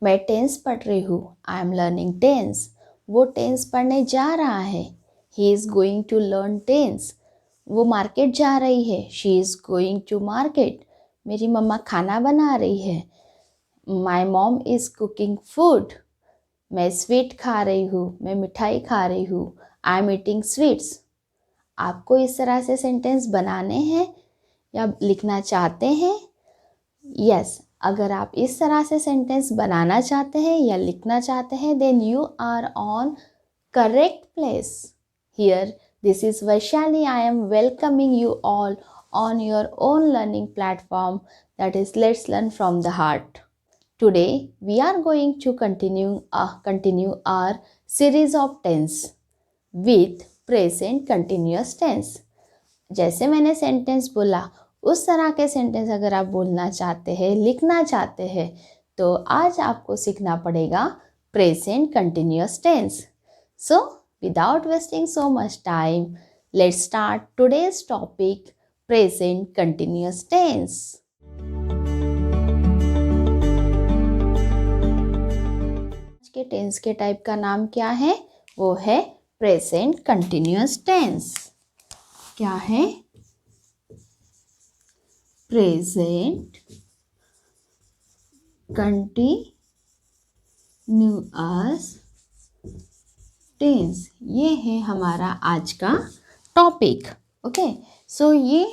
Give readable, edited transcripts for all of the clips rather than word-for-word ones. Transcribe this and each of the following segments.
मैं टेंस पढ़ रही हूँ, आई एम लर्निंग टेंस। वो टेंस पढ़ने जा रहा है, he is going to learn tense. वो मार्केट जा रही है, she is going to market. मेरी मम्मा खाना बना रही है, my mom is cooking food. मैं स्वीट खा रही हूँ, मैं मिठाई खा रही हूँ, आई एम ईटिंग स्वीट्स। आपको इस तरह से सेंटेंस बनाने हैं या लिखना चाहते हैं? यस, अगर आप इस तरह से सेंटेंस बनाना चाहते हैं या लिखना चाहते हैं, then you are on correct place. Here, this is Vaishali. I am welcoming you all on your own learning platform, that is Let's Learn from the Heart. Today we are going to continue our series of tense with present continuous tense. जैसे मैंने sentence बोला उस तरह के sentence अगर आप बोलना चाहते हैं, लिखना चाहते हैं, तो आज आपको सीखना पड़ेगा present continuous tense. So without wasting so much time, let's start today's topic, present continuous tense. आज के टेंस के टाइप का नाम क्या है? वो है प्रेजेंट कंटिन्यूअस टेंस. क्या है? Present continuous tense. ये है हमारा आज का टॉपिक. ओके, सो ये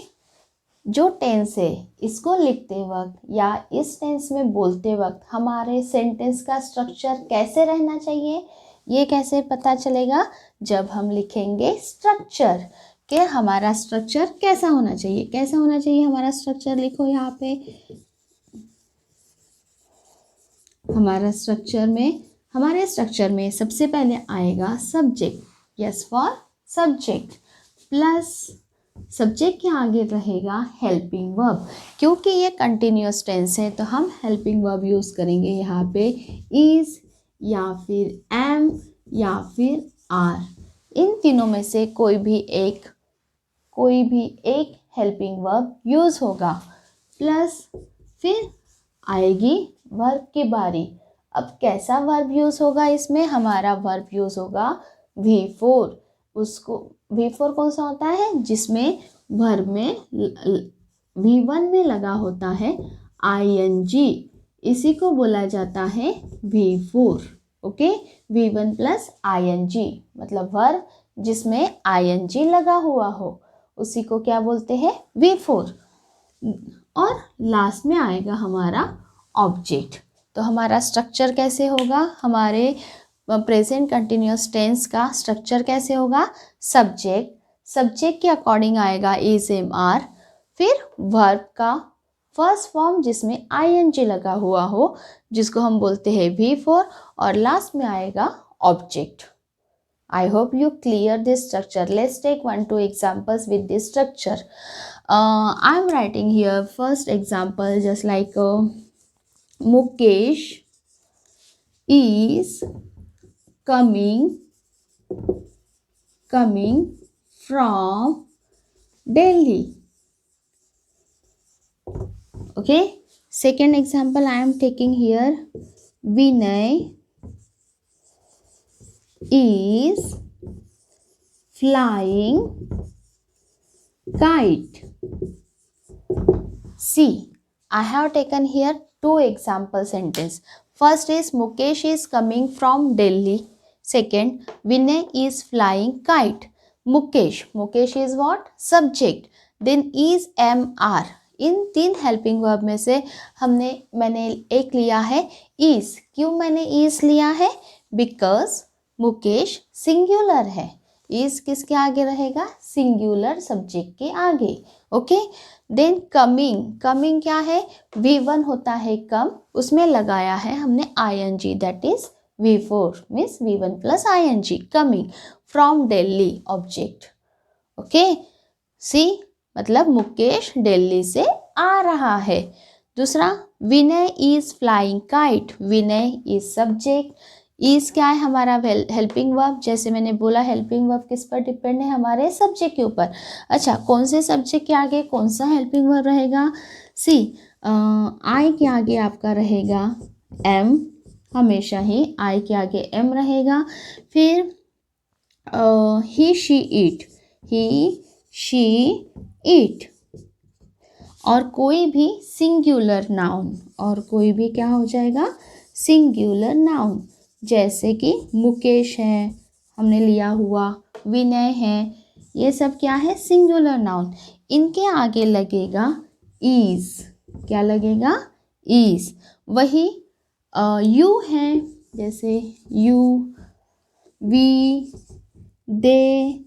जो टेंस है, इसको लिखते वक्त या इस टेंस में बोलते वक्त हमारे सेंटेंस का स्ट्रक्चर कैसे रहना चाहिए, ये कैसे पता चलेगा? जब हम लिखेंगे स्ट्रक्चर, कि हमारा स्ट्रक्चर कैसा होना चाहिए. कैसा होना चाहिए हमारा स्ट्रक्चर? लिखो यहाँ पे. हमारे स्ट्रक्चर में सबसे पहले आएगा subject. Yes, for subject. Plus subject के आगे रहेगा हेल्पिंग वर्ब. क्योंकि ये कंटिन्यूअस टेंस है तो हम हेल्पिंग वर्ब यूज़ करेंगे यहाँ पे. इज़ या फिर एम या फिर आर, इन तीनों में से कोई भी एक हेल्पिंग वर्ब यूज़ होगा. प्लस फिर आएगी वर्ब की बारी. अब कैसा वर्ब यूज़ होगा इसमें? हमारा वर्ब यूज़ होगा V4. उसको V4 कौन सा होता है? जिसमें वर्ब में V1 में लगा होता है ING, इसी को बोला जाता है V4. Okay, V1 plus ING मतलब वर्ब जिसमें ING लगा हुआ हो, उसी को क्या बोलते हैं? V4. और लास्ट में आएगा हमारा ऑब्जेक्ट. तो हमारा स्ट्रक्चर कैसे होगा? हमारे प्रेजेंट कंटिन्यूअस टेंस का स्ट्रक्चर कैसे होगा? सब्जेक्ट के अकॉर्डिंग आएगा इज, एम, आर. फिर वर्ब का फर्स्ट फॉर्म जिसमें ING लगा हुआ हो, जिसको हम बोलते हैं V4. और लास्ट में आएगा object. I hope you clear this structure. Let's take 1-2 examples with this structure. I am writing here first example, just like Mukesh is coming from Delhi. Okay. Second example I am taking here, Vinay is flying kite. See, I have taken here 2 example sentence. First is Mukesh is coming from Delhi. Second, Vinay is flying kite. Mukesh is what? Subject. Then is, am, are. In 3 helping verb में से मैंने एक लिया है is. क्यों मैंने is लिया है? बिकॉज मुकेश सिंगुलर है. इज किसके आगे रहेगा? सिंगुलर सब्जेक्ट के आगे. ओके. देन कमिंग क्या है? V1 होता है कम, उसमें लगाया है हमने ING, that is V4, means V1 plus ING. Coming from Delhi, object. Okay. See मतलब मुकेश दिल्ली से आ रहा है. दूसरा, Vinay is flying kite. Vinay is subject. Is क्या है? हमारा हेल्पिंग वर्ब. जैसे मैंने बोला हेल्पिंग वर्ब किस पर डिपेंड है? हमारे सब्जेक्ट के ऊपर. अच्छा, कौन से सब्जेक्ट के आगे कौन सा हेल्पिंग वर्ब रहेगा? सी, आई के आगे आपका रहेगा एम. हमेशा ही आई के आगे एम रहेगा। फिर ही शी ईट, ही शी ईट। और कोई भी सिंगुलर नाउन, और कोई भी क्या हो जाएगा, सिंगुलर नाउन, जैसे कि मुकेश है हमने लिया हुआ, विनय है, ये सब क्या है, सिंगुलर नाउन। इनके आगे लगेगा इज, क्या लगेगा, इज। वही यू है, जैसे यू, वी, दे,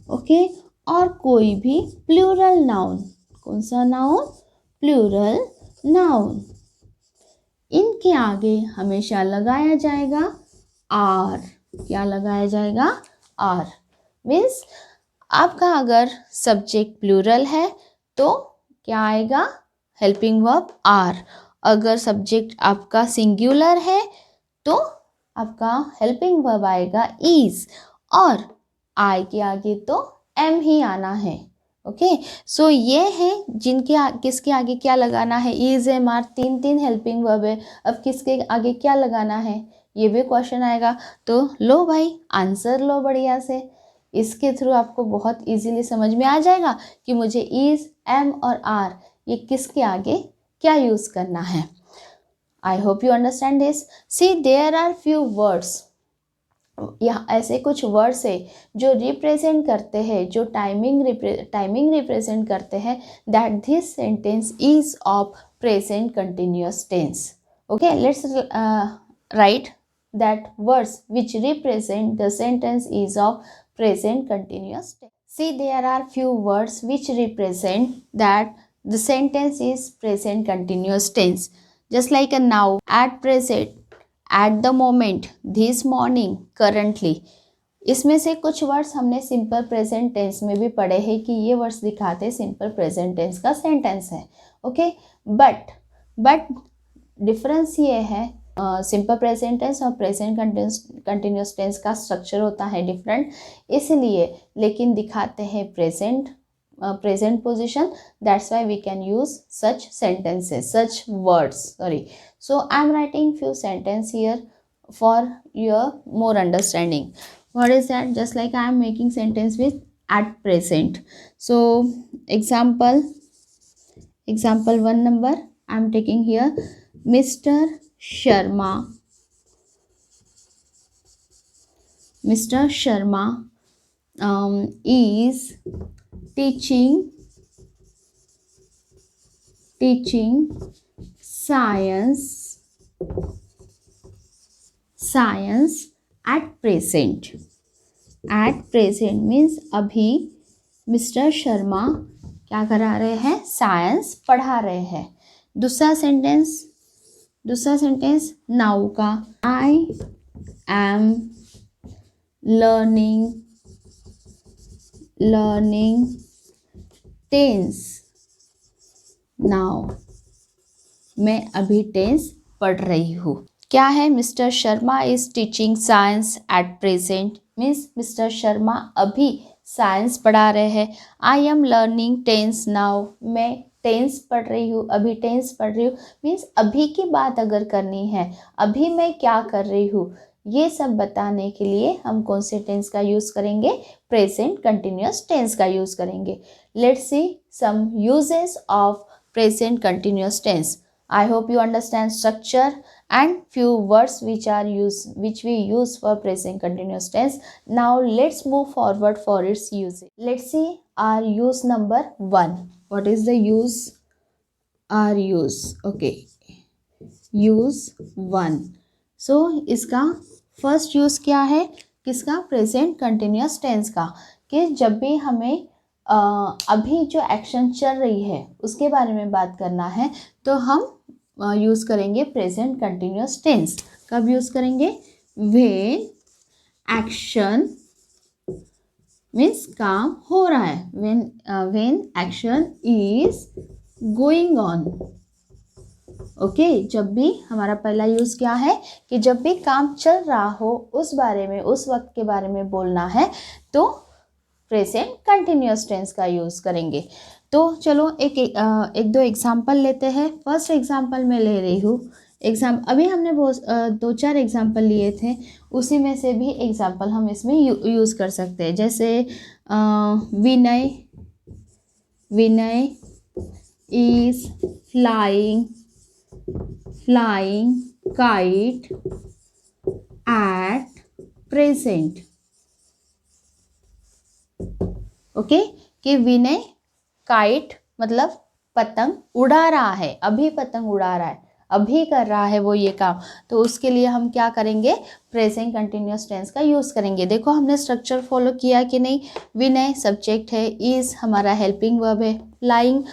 ओके। और कोई भी प्लूरल नाउन, कौन सा नाउन, प्लूरल नाउन, इनके आगे हमेशा लगाया जाएगा आर। क्या लगाया जाएगा, आर। मीन्स आपका अगर सब्जेक्ट प्लूरल है तो क्या आएगा, हेल्पिंग वर्ब आर। अगर सब्जेक्ट आपका सिंगुलर है तो आपका हेल्पिंग वर्ब आएगा इज, और आई के आगे तो एम ही आना है। ओके, सो ये है जिनके किसके आगे क्या लगाना है, इज, एम, आर, तीन हेल्पिंग वर्ब है। अब किसके आगे क्या लगाना है, ये भी क्वेश्चन आएगा। तो लो भाई, आंसर लो बढ़िया से। इसके थ्रू आपको बहुत इजीली समझ में आ जाएगा कि मुझे इज, एम और आर ये किसके आगे क्या यूज़ करना है। I hope you understand this. See there are few words, यहाँ ऐसे कुछ वर्ड्स है जो रिप्रेजेंट करते हैं, जो टाइमिंग रिप्रेजेंट करते हैं, that this sentence is of present continuous tense. Okay, let's write that words which represent the sentence is of present continuous tense. See, there are few words which represent that the sentence is present continuous tense. Just like a now, at present, at the moment, this morning, currently. इसमें से कुछ words हमने simple present tense में भी पढ़े हैं कि ये वर्ड्स दिखाते सिंपल प्रेजेंट टेंस का सेंटेंस है। ओके, बट डिफरेंस ये है, सिंपल प्रेजेंट टेंस और प्रेजेंट कंटिन्यूअस टेंस का स्ट्रक्चर होता है डिफरेंट, इसलिए लेकिन दिखाते हैं present position. That's why we can use such sentences, such words, sorry. So I am writing few sentence here for your more understanding. What is that? Just like I am making sentence with at present. So example 1 number I am taking here. Mr. Sharma is teaching science at present. At present means अभी mister Sharma क्या करा रहे हैं, science पढ़ा रहे हैं. दूसरा sentence now का, I am learning tense now, मैं अभी टेंस पढ़ रही हूँ. क्या है, mister Sharma is teaching science at present means mister Sharma अभी साइंस पढ़ा रहे हैं. I am learning tense now, मैं टेंस पढ़ रही हूँ, अभी टेंस पढ़ रही हूँ मीन्स अभी की बात अगर करनी है, अभी मैं क्या कर रही हूँ, ये सब बताने के लिए हम कौन से टेंस का यूज़ करेंगे, प्रेजेंट कंटिन्यूअस टेंस का यूज़ करेंगे. Let's see some uses of present continuous tense. I hope you understand structure and few words which we use for present continuous tense. Now let's move forward for its use. Let's see our use number 1. What is the use? Our use. Okay. Use 1. So इसका first use क्या है, किसका, present continuous tense का, कि जब भी हमें अभी जो एक्शन चल रही है उसके बारे में बात करना है तो हम यूज़ करेंगे प्रेजेंट कंटिन्यूअस टेंस. कब यूज़ करेंगे, व्हेन एक्शन मीन्स काम हो रहा है, when action is going on. Okay, जब भी हमारा पहला यूज़ क्या है कि जब भी काम चल रहा हो उस बारे में, उस वक्त के बारे में बोलना है तो प्रेजेंट कंटिन्यूअस टेंस का यूज़ करेंगे. तो चलो एक दो एग्जाम्पल लेते हैं. फर्स्ट एग्जाम्पल मैं ले रही हूँ, अभी हमने बहुत 2-4 एग्जाम्पल लिए थे, उसी में से भी एग्जाम्पल हम इसमें यूज़ कर सकते हैं। जैसे Vinay is flying kite at present. Okay, कि विनय काइट मतलब पतंग उड़ा रहा है, अभी पतंग उड़ा रहा है, अभी कर रहा है वो ये काम, तो उसके लिए हम क्या करेंगे, प्रेजेंट कंटिन्यूअस टेंस का यूज़ करेंगे। देखो हमने स्ट्रक्चर फॉलो किया कि नहीं। विनय सब्जेक्ट है, इज हमारा हेल्पिंग वर्ब है, फ्लाइंग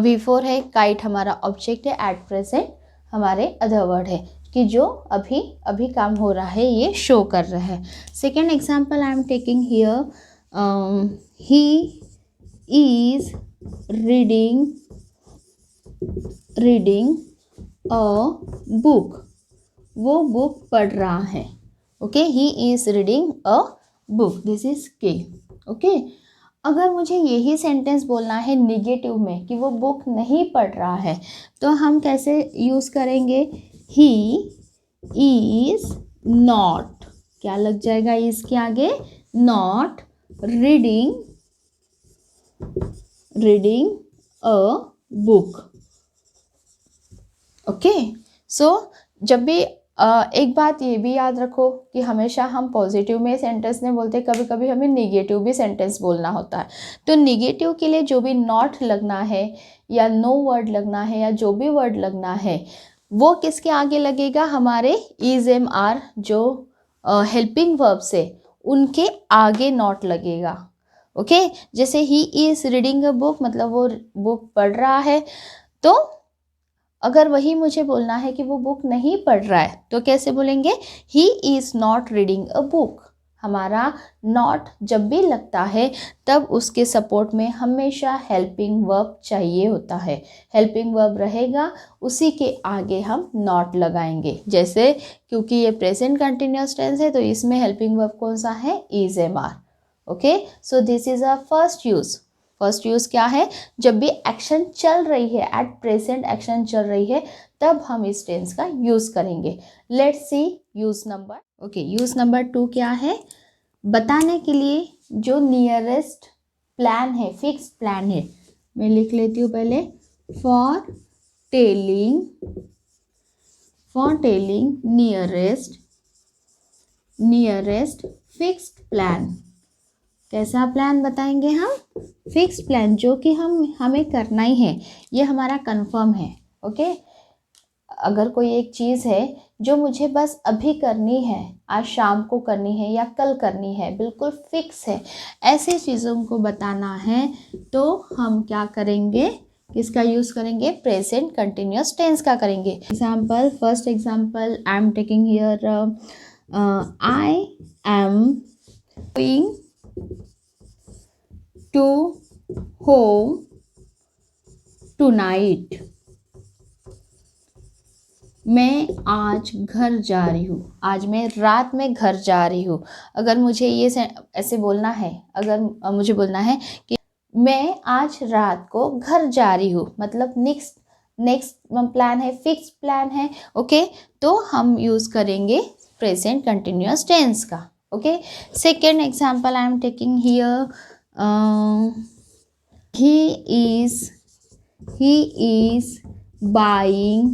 V4 है, काइट हमारा ऑब्जेक्ट है, एट प्रेजेंट हमारे अदर वर्ड है कि जो अभी अभी काम हो रहा है ये शो कर रहा है। Second example I am taking here, he is reading a book, वो बुक पढ़ रहा है। Okay, he is reading a book, this is के। ओके, अगर मुझे यही सेंटेंस बोलना है निगेटिव में कि वो बुक नहीं पढ़ रहा है, तो हम कैसे यूज़ करेंगे, ही इज नॉट, क्या लग जाएगा इसके आगे, not reading a book. Okay, so जब भी एक बात ये भी याद रखो कि हमेशा हम पॉजिटिव में सेंटेंस नहीं बोलते, कभी कभी हमें निगेटिव भी सेंटेंस बोलना होता है। तो निगेटिव के लिए जो भी नॉट लगना है या नो वर्ड लगना है या जो भी वर्ड लगना है वो किसके आगे लगेगा, हमारे इज एम आर जो हेल्पिंग वर्ब से उनके आगे नॉट लगेगा। ओके, जैसे he is reading a book मतलब वो बुक पढ़ रहा है, तो अगर वही मुझे बोलना है कि वो बुक नहीं पढ़ रहा है तो कैसे बोलेंगे, he is not reading a book. हमारा नॉट जब भी लगता है तब उसके सपोर्ट में हमेशा हेल्पिंग वर्ब चाहिए होता है। हेल्पिंग वर्ब रहेगा, उसी के आगे हम नॉट लगाएंगे। जैसे क्योंकि ये प्रेजेंट कंटिन्यूअस टेंस है तो इसमें हेल्पिंग वर्ब कौन सा है, is am are. Okay, so this is a first use क्या है, जब भी एक्शन चल रही है, एट प्रेजेंट एक्शन चल रही है, तब हम इस टेंस का यूज़ करेंगे। Let's C use number. Okay, use number 2 क्या है, बताने के लिए जो नियरेस्ट प्लान है, फिक्स प्लान है, मैं लिख लेती हूँ पहले, for telling nearest fixed plan. कैसा प्लान बताएंगे हम, फिक्स प्लान, जो कि हमें करना ही है, ये हमारा कंफर्म है। ओके, अगर कोई एक चीज़ है जो मुझे बस अभी करनी है, आज शाम को करनी है या कल करनी है, बिल्कुल फिक्स है, ऐसी चीज़ों को बताना है, तो हम क्या करेंगे, किसका यूज़ करेंगे, प्रेजेंट कंटिन्यूअस टेंस का करेंगे। Example, first example I am taking here, I am going to home tonight, मैं आज घर जा रही हूँ, आज मैं रात में घर जा रही हूँ। अगर मुझे ये ऐसे बोलना है, अगर मुझे बोलना है कि मैं आज रात को घर जा रही हूँ, मतलब नेक्स्ट प्लान है, फिक्स प्लान है। ओके, तो हम यूज़ करेंगे प्रेजेंट कंटिन्यूअस टेंस का। Okay, second example I am taking here, he is buying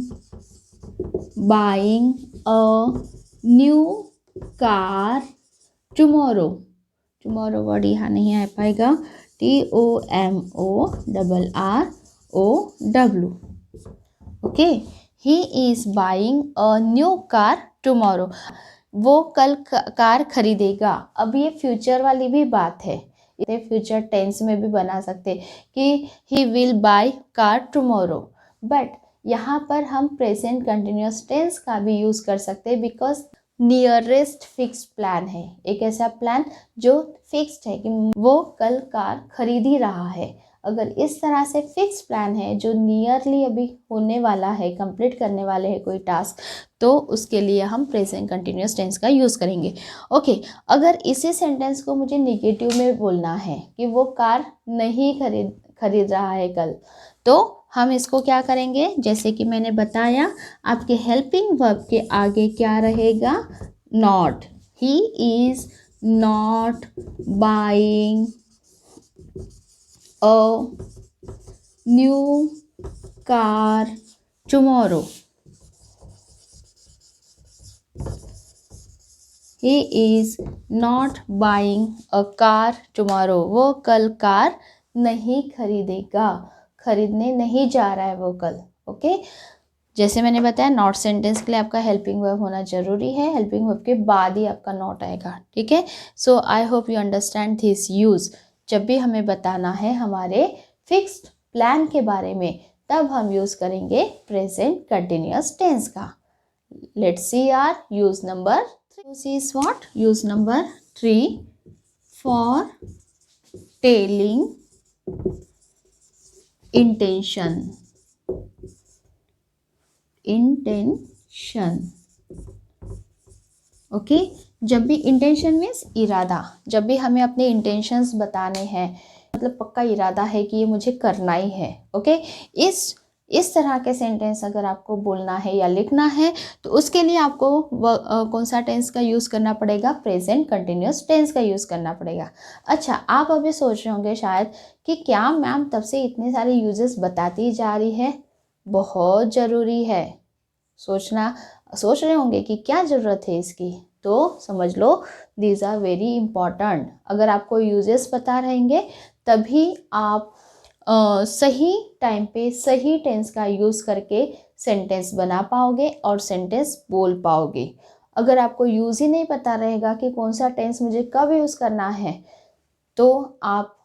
a new car tomorrow word यहाँ नहीं आ पाएगा, TOMORROW। Okay, he is buying a new car tomorrow, वो कल कार खरीदेगा। अब ये फ्यूचर वाली भी बात है, इसे फ्यूचर टेंस में भी बना सकते कि he will by car tomorrow, but यहाँ पर हम प्रेजेंट कंटिन्यूअस टेंस का भी यूज़ कर सकते हैं, बिकॉज नियरेस्ट फिक्स प्लान है, एक ऐसा प्लान जो फिक्स्ड है कि वो कल कार खरीद ही रहा है। अगर इस तरह से फिक्स प्लान है जो नियरली अभी होने वाला है, कंप्लीट करने वाले हैं कोई टास्क, तो उसके लिए हम प्रेजेंट कंटिन्यूअस टेंस का यूज़ करेंगे। ओके, अगर इसी सेंटेंस को मुझे निगेटिव में बोलना है कि वो कार नहीं खरीद रहा है कल, तो हम इसको क्या करेंगे, जैसे कि मैंने बताया आपके हेल्पिंग वर्ब के आगे क्या रहेगा, not. He is not buying a new car tomorrow. He is not buying a car tomorrow. वो कल कार नहीं खरीदेगा, खरीदने नहीं जा रहा है वो कल। ओके, जैसे मैंने बताया नॉट सेंटेंस के लिए आपका हेल्पिंग वर्ब होना जरूरी है, हेल्पिंग वर्ब के बाद ही आपका नॉट आएगा। ठीक है, so I hope you understand this use. जब भी हमें बताना है हमारे फिक्स्ड प्लान के बारे में, तब हम यूज करेंगे प्रेजेंट कंटिन्यूअस टेंस का। Let's see our use number. Use is what? Use number 3 for telling intention. Intention. Okay, जब भी इंटेंशन मीन्स इरादा, जब भी हमें अपने इंटेंशंस बताने हैं, मतलब पक्का इरादा है कि ये मुझे करना ही है। ओके, इस तरह के सेंटेंस अगर आपको बोलना है या लिखना है तो उसके लिए आपको कौन सा टेंस का यूज़ करना पड़ेगा, प्रेजेंट कंटिन्यूअस टेंस का यूज़ करना पड़ेगा। अच्छा, आप अभी सोच रहे होंगे शायद कि क्या मैम तब से इतने सारे यूजेस बताती जा रही है, बहुत ज़रूरी है। सोच रहे होंगे कि क्या ज़रूरत है इसकी, तो समझ लो दीज आर वेरी इम्पॉर्टेंट। अगर आपको यूजेस पता रहेंगे तभी आप सही टाइम पे सही टेंस का यूज़ करके सेंटेंस बना पाओगे और सेंटेंस बोल पाओगे। अगर आपको यूज़ ही नहीं पता रहेगा कि कौन सा टेंस मुझे कब यूज़ करना है, तो आप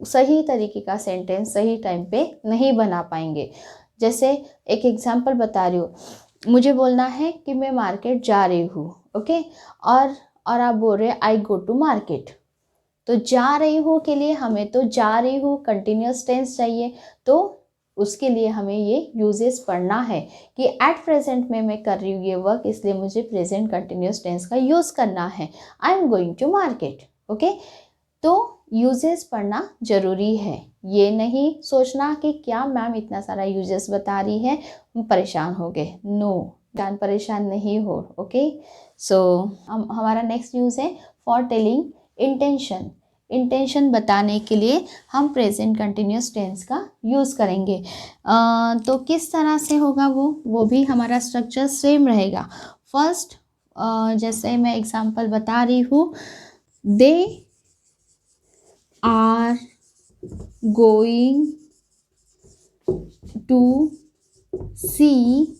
सही तरीके का सेंटेंस सही टाइम पे नहीं बना पाएंगे। जैसे एक एग्जांपल बता रही हूँ, मुझे बोलना है कि मैं मार्केट जा रही हूँ। ओके, और आप बोल रहे आई गो टू मार्केट, तो जा रही हूँ के लिए हमें तो जा रही हूँ कंटिन्यूअस टेंस चाहिए, तो उसके लिए हमें ये यूजेस पढ़ना है कि एट प्रेजेंट में मैं कर रही हूँ ये वर्क, इसलिए मुझे प्रेजेंट कंटिन्यूअस टेंस का यूज़ करना है। I am going to market. Okay, तो यूजेस पढ़ना जरूरी है। ये नहीं सोचना कि क्या मैम इतना सारा यूजेस बता रही है, हम परेशान हो गए। नो, जान परेशान नहीं हो। ओके, सो हमारा नेक्स्ट यूज़ है फॉर टेलिंग इंटेंशन। इंटेंशन बताने के लिए हम प्रेजेंट कंटिन्यूअस टेंस का यूज़ करेंगे। तो किस तरह से होगा वो भी हमारा स्ट्रक्चर सेम रहेगा। फर्स्ट, जैसे मैं एग्जांपल बता रही हूँ, they are going to see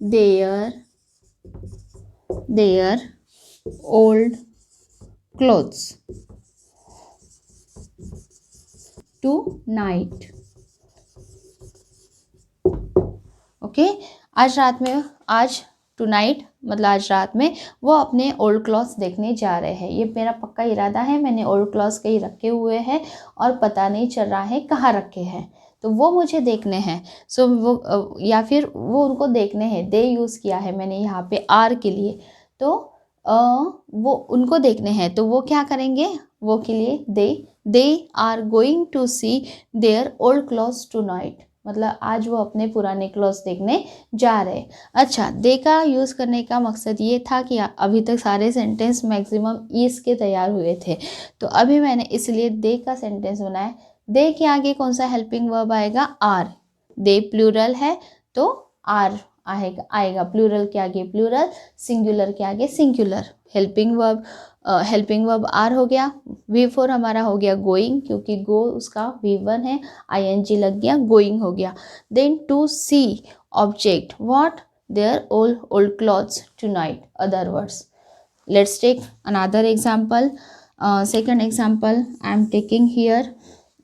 their old clothes tonight. Okay, आज टुनाइट मतलब आज रात में वो अपने ओल्ड क्लॉथ्स देखने जा रहे हैं। ये मेरा पक्का इरादा है, मैंने ओल्ड क्लॉथ्स कहीं रखे हुए हैं और पता नहीं चल रहा है कहाँ रखे हैं, तो वो मुझे देखने हैं। सो वो या फिर वो उनको देखने हैं, दे यूज़ किया है मैंने यहाँ पे आर के लिए, तो वो उनको देखने हैं, तो वो क्या करेंगे, वो के लिए they are going to see their old clothes tonight, मतलब आज वो अपने पुराने क्लॉथ्स देखने जा रहे। अच्छा, दे का यूज़ करने का मकसद ये था कि अभी तक सारे सेंटेंस मैक्सिमम ईज के तैयार हुए थे, तो अभी मैंने इसलिए दे का सेंटेंस बनाया। दे के आगे कौन सा हेल्पिंग वर्ब आएगा, आर। दे प्लूरल है तो आर आएगा प्लूरल के आगे प्लूरल, सिंगुलर के आगे सिंगुलर। हेल्पिंग वर्ब आर हो गया। V4 हमारा हो गया गोइंग, क्योंकि गो उसका V1 है, ING लग गया, गोइंग हो गया। Then to see object, what, their old clothes tonight, other words. Let's take another example. Second example I am taking here,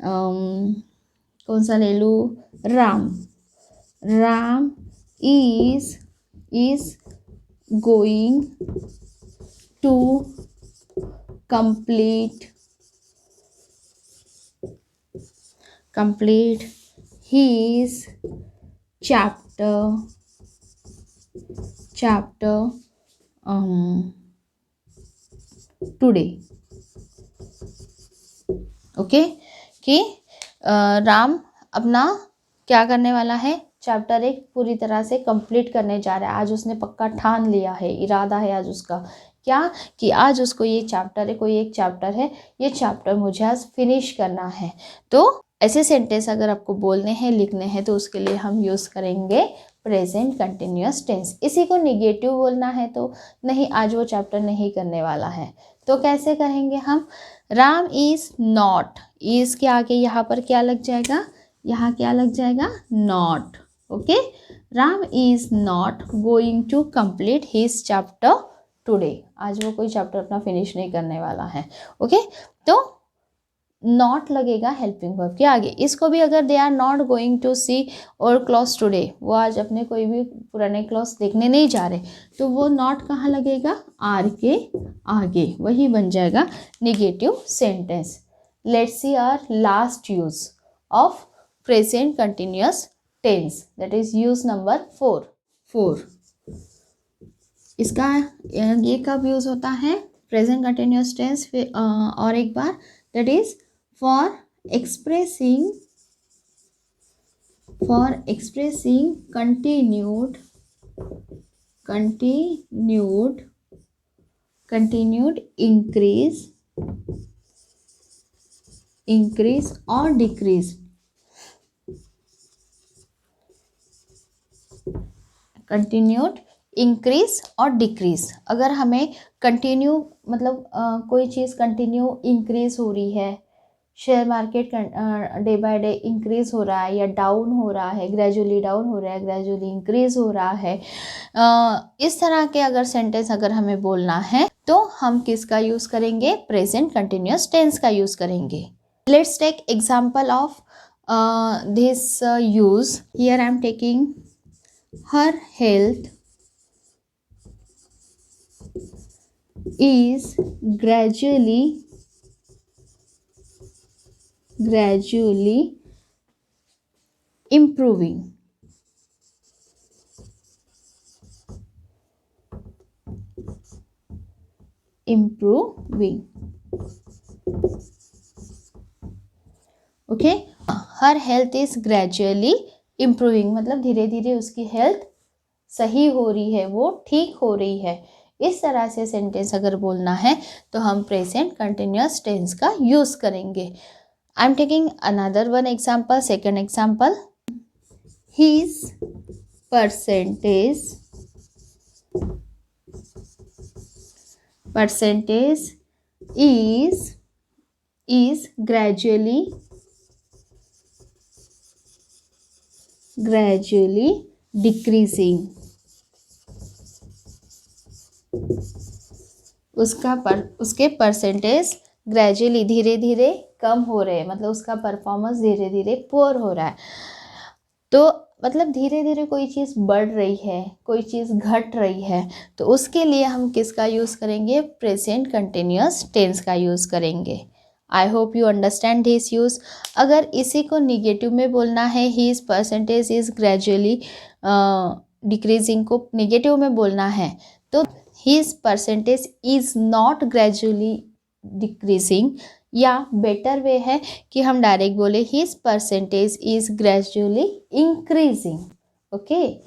कौन सा ले लूँ, Ram is going to complete his chapter today. Okay, कि राम अपना क्या करने वाला है, चैप्टर 1 पूरी तरह से कंप्लीट करने जा रहा है। आज उसने पक्का ठान लिया है, इरादा है आज उसका क्या, कि आज उसको ये चैप्टर है, कोई एक चैप्टर है, ये चैप्टर मुझे आज फिनिश करना है। तो ऐसे सेंटेंस अगर आपको बोलने हैं, लिखने हैं, तो उसके लिए हम यूज़ करेंगे प्रेजेंट कंटिन्यूअस टेंस। इसी को निगेटिव बोलना है तो नहीं, आज वो चैप्टर नहीं करने वाला है, तो कैसे करेंगे हम, राम इज़ नॉट, इज़ के आगे यहाँ पर क्या लग जाएगा, यहाँ क्या लग जाएगा, not. Okay, Ram is not going to complete his chapter today, आज वो कोई चैप्टर अपना फिनिश नहीं करने वाला है। ओके, तो नॉट लगेगा हेल्पिंग वर्ब के आगे। इसको भी अगर they are not going to see our cloth today, वो आज अपने कोई भी पुराने क्लॉथ्स देखने नहीं जा रहे, तो वो नॉट कहाँ लगेगा, आर के आगे, वही बन जाएगा negative sentence. Let's see our last use of present continuous tense, that is use number 4। इसका ये कब यूज होता है, प्रेजेंट कंटिन्यूअस टेंस, और एक बार, that is for expressing continued increase or decrease, continued increase और डिक्रीज। अगर हमें कंटिन्यू मतलब कोई चीज़ कंटिन्यू इंक्रीज हो रही है, share market day by day increase हो रहा है या डाउन हो रहा है, ग्रेजुअली डाउन हो रहा है, ग्रेजुअली इंक्रीज हो रहा है, इस तरह के अगर सेंटेंस अगर हमें बोलना है तो हम किसका यूज़ करेंगे, प्रेजेंट कंटिन्यूअस टेंस का यूज़ करेंगे। Let's take example of this use. Here I am taking her health is gradually improving. Okay, her health is gradually improving, मतलब धीरे धीरे उसकी हेल्थ सही हो रही है, वो ठीक हो रही है। इस तरह से सेंटेंस अगर बोलना है तो हम प्रेजेंट कंटिन्यूअस टेंस का यूज करेंगे। आई am taking another one example, second example, his percentage is gradually decreasing. उसके परसेंटेज ग्रेजुअली धीरे धीरे कम हो रहे हैं, मतलब उसका परफॉर्मेंस धीरे धीरे पुअर हो रहा है। तो मतलब धीरे धीरे कोई चीज़ बढ़ रही है, कोई चीज़ घट रही है, तो उसके लिए हम किसका यूज़ करेंगे, प्रेजेंट कंटिन्यूअस टेंस का यूज़ करेंगे। I hope you understand this use. अगर इसी को निगेटिव में बोलना है, his percentage is gradually decreasing को निगेटिव में बोलना है, तो his percentage is not gradually decreasing, या बेटर वे है कि हम डायरेक्ट बोले his percentage is gradually increasing. Okay,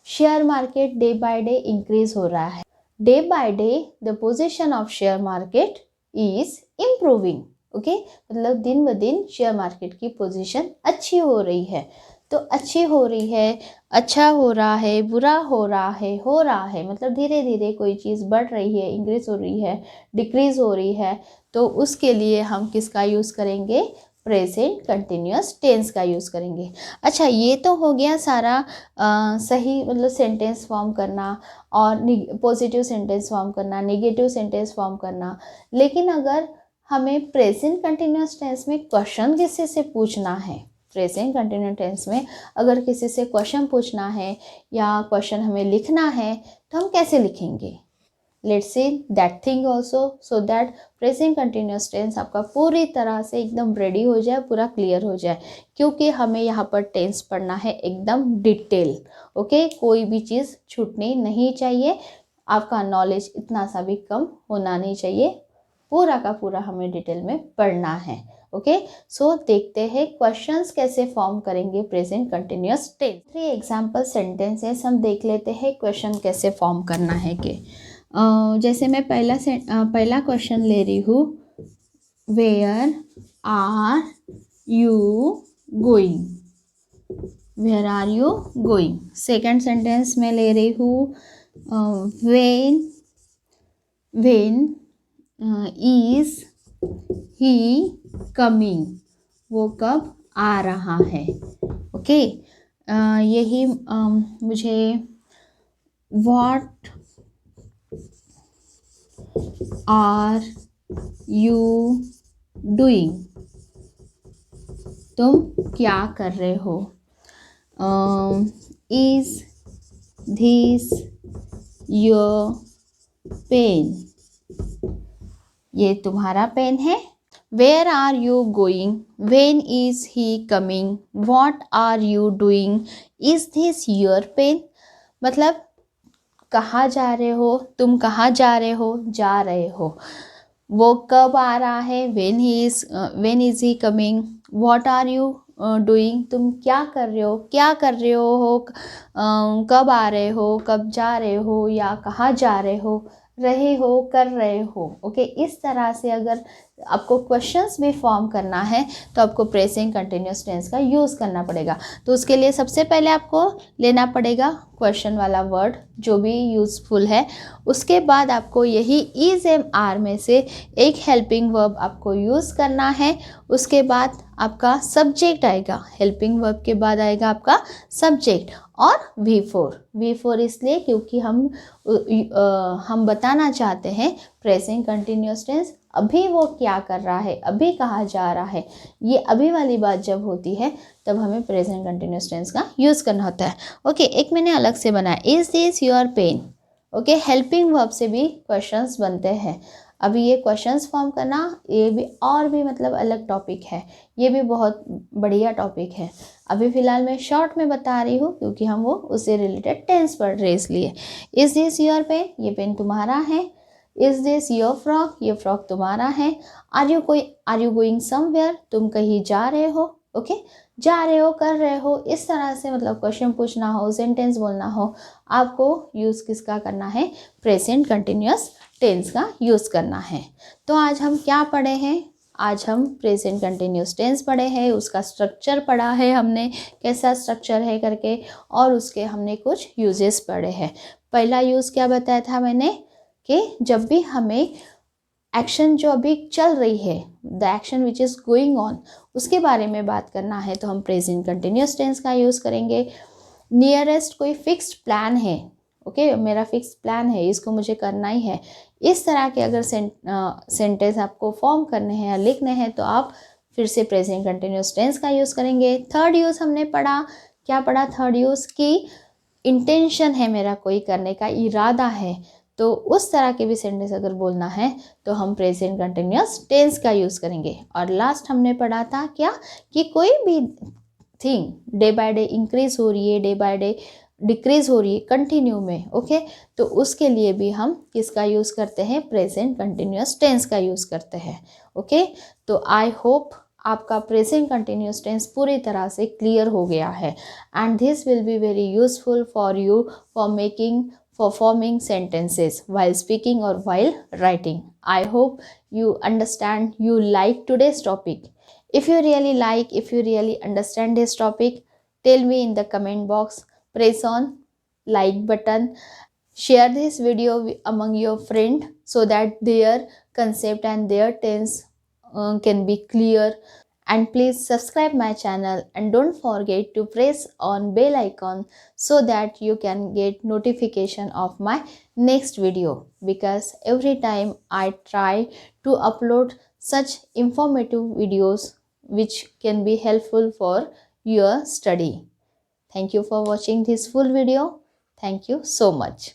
share market day by day increase हो रहा है, day by day the position of share market is improving. Okay, मतलब दिन ब दिन शेयर मार्केट की पोजीशन अच्छी हो रही है। तो अच्छी हो रही है, अच्छा हो रहा है, बुरा हो रहा है, मतलब धीरे धीरे कोई चीज़ बढ़ रही है, इंक्रीज हो रही है, डिक्रीज हो रही है, तो उसके लिए हम किसका यूज़ करेंगे, प्रेजेंट कंटिन्यूअस टेंस का यूज़ करेंगे। अच्छा, ये तो हो गया सारा सही मतलब सेंटेंस फॉर्म करना और पॉजिटिव सेंटेंस फॉर्म करना, नेगेटिव सेंटेंस फॉर्म करना। लेकिन अगर हमें प्रेजेंट कंटिन्यूअस टेंस में क्वेश्चन किसी से पूछना है, प्रेजेंट कंटिन्यूअस टेंस में अगर किसी से क्वेश्चन पूछना है या क्वेश्चन हमें लिखना है, तो हम कैसे लिखेंगे। Let's see that thing also, so that present continuous tense आपका पूरी तरह से एकदम रेडी हो जाए, पूरा क्लियर हो जाए, क्योंकि हमें यहाँ पर टेंस पढ़ना है एकदम डिटेल। ओके, कोई भी चीज़ छूटनी नहीं चाहिए, आपका नॉलेज इतना सा भी कम होना नहीं चाहिए, पूरा का पूरा हमें डिटेल में पढ़ना है। ओके, सो देखते हैं क्वेश्चंस कैसे फॉर्म करेंगे present continuous tense. 3 example sentences हम देख लेते हैं क्वेश्चन कैसे फॉर्म करना है कि जैसे मैं पहला क्वेश्चन ले रही हूँ, where are you going, where are you going. Second sentence में ले रही हूँ, वेन इज ही कमिंग, वो कब आ रहा है। ओके, यही मुझे व्हाट आर यू डूइंग, तुम क्या कर रहे हो। इज दिस योर पेन, ये तुम्हारा पेन है। Where are you going, when is he coming, what are you doing, is this your pen. मतलब कहाँ जा रहे हो, तुम कहाँ जा रहे हो, जा रहे हो। वो कब आ रहा है, when is he coming. What are you doing, तुम क्या कर रहे हो, क्या कर रहे हो, कब आ रहे हो, कब जा रहे हो, या कहाँ जा रहे हो, कर रहे हो। ओके, इस तरह से अगर आपको क्वेश्चंस भी फॉर्म करना है तो आपको प्रेजेंट कंटिन्यूअस टेंस का यूज़ करना पड़ेगा। तो उसके लिए सबसे पहले आपको लेना पड़ेगा क्वेश्चन वाला वर्ड जो भी यूज़फुल है। उसके बाद आपको यही इज एम आर में से एक हेल्पिंग वर्ब आपको यूज़ करना है। उसके बाद आपका सब्जेक्ट आएगा, हेल्पिंग वर्ब के बाद आएगा आपका सब्जेक्ट और V4 इसलिए क्योंकि हम बताना चाहते हैं प्रेजेंट कंटिन्यूअस टेंस अभी वो क्या कर रहा है, अभी कहाँ जा रहा है। ये अभी वाली बात जब होती है तब हमें प्रेजेंट कंटिन्यूअस टेंस का यूज़ करना होता है। ओके, एक मैंने अलग से बनाया, is this your pen. Okay, helping verb से भी क्वेश्चंस बनते हैं। अभी ये क्वेश्चंस फॉर्म करना ये भी और भी मतलब अलग टॉपिक है, ये भी बहुत बढ़िया टॉपिक है। अभी फ़िलहाल मैं शॉर्ट में बता रही हूँ क्योंकि हम वो उससे रिलेटेड टेंस पढ़ रहे इसलिए। इज़ दिस योर पेन, ये पेन तुम्हारा है। इज़ दिस योर फ्रॉक, ये फ्रॉक तुम्हारा है। आर यू गोइंग समवेयर, तुम कहीं जा रहे हो। ओके, जा रहे हो, कर रहे हो, इस तरह से मतलब क्वेश्चन पूछना हो, सेंटेंस बोलना हो, आपको यूज़ किसका करना है, प्रेजेंट कंटिन्यूअस टेंस का यूज़ करना है। तो आज हम क्या पढ़े हैं, आज हम प्रेजेंट कंटिन्यूअस टेंस पढ़े हैं, उसका स्ट्रक्चर पढ़ा है हमने, कैसा स्ट्रक्चर है करके, और उसके हमने कुछ यूजेस पढ़े हैं। पहला यूज़ क्या बताया था मैंने कि जब भी हमें एक्शन जो अभी चल रही है, the action which is going on, उसके बारे में बात करना है तो हम प्रेजेंट कंटिन्यूअस टेंस का यूज़ करेंगे। नियरेस्ट कोई फिक्स्ड प्लान है, ओके, मेरा फिक्स प्लान है, इसको मुझे करना ही है, इस तरह के अगर सेंटेंस आपको फॉर्म करने हैं या लिखने हैं तो आप फिर से प्रेजेंट कंटिन्यूअस टेंस का यूज़ करेंगे। थर्ड यूज़ हमने पढ़ा, क्या पढ़ा, थर्ड यूज़ की इंटेंशन है, मेरा कोई करने का इरादा है, तो उस तरह के भी सेंटेंस अगर बोलना है तो हम प्रेजेंट कंटिन्यूअस टेंस का यूज़ करेंगे। और लास्ट हमने पढ़ा था क्या, कि कोई भी thing day by day increase हो रही है, डे बाय डे डिक्रीज हो रही है कंटिन्यू में, ओके, तो उसके लिए भी हम किसका यूज़ करते हैं, प्रेजेंट कंटिन्यूअस टेंस का यूज़ करते हैं। ओके, तो आई होप आपका प्रेजेंट कंटिन्यूअस टेंस पूरी तरह से क्लियर हो गया है, and this will be very useful for you for forming sentences while speaking or while writing. I hope you understand, you like today's topic. If you really understand this topic, tell me in the comment box. Press on like button. Share this video among your friend so that their concept and their tense can be clear. And please subscribe my channel and don't forget to press on bell icon so that you can get notification of my next video, because every time I try to upload such informative videos which can be helpful for your study. Thank you for watching this full video. Thank you so much.